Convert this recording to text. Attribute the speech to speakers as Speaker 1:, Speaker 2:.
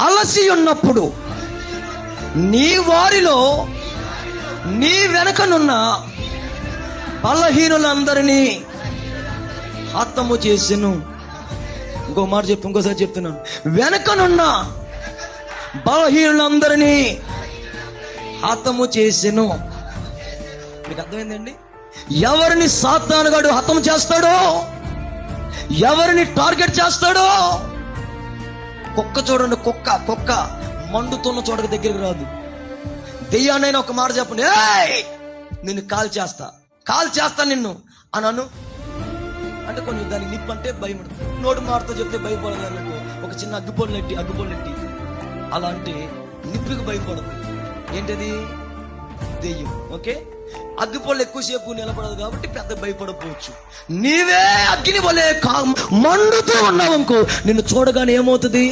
Speaker 1: అలసి ఉన్నప్పుడు నీ వారిలో నీ వెనకనున్న బలహీనులందరినీ హతము చేసెను. ఇంకో మాట చెప్పు, ఇంకోసారి చెప్తున్నాను. వెనకనున్న బలహీనులందరినీ హతము చేసెను. మీకు అర్థమైందండి? ఎవరిని సాతానుగాడు హతము చేస్తాడో, ఎవరిని టార్గెట్ చేస్తాడో, కుక్క చూడండి, కుక్క మండుతున్న చోటకి దగ్గరికి రాదు. దెయ్యానైనా ఒక మాట చెప్పండి, ఏయ్ నిన్ను కాల్ చేస్తా నిన్ను అన్నాను అంటే కొంచెం దానికి నిప్పు అంటే భయం. నోటు మాటతో చెప్తే భయపడదు. ఒక చిన్న అగ్గిపొల్లెట్టి అలాంటి నిప్పుకి భయపడదు. ఏంటది? దెయ్యం. ఓకే, అగ్గిపొళ్ళు ఎక్కువసేపు నిలబడదు కాబట్టి పెద్ద భయపడకపోవచ్చు. నీవే అగ్ని వలె మండుతూ ఉన్నావు అనుకో, నిన్ను చూడగానే ఏమవుతుంది?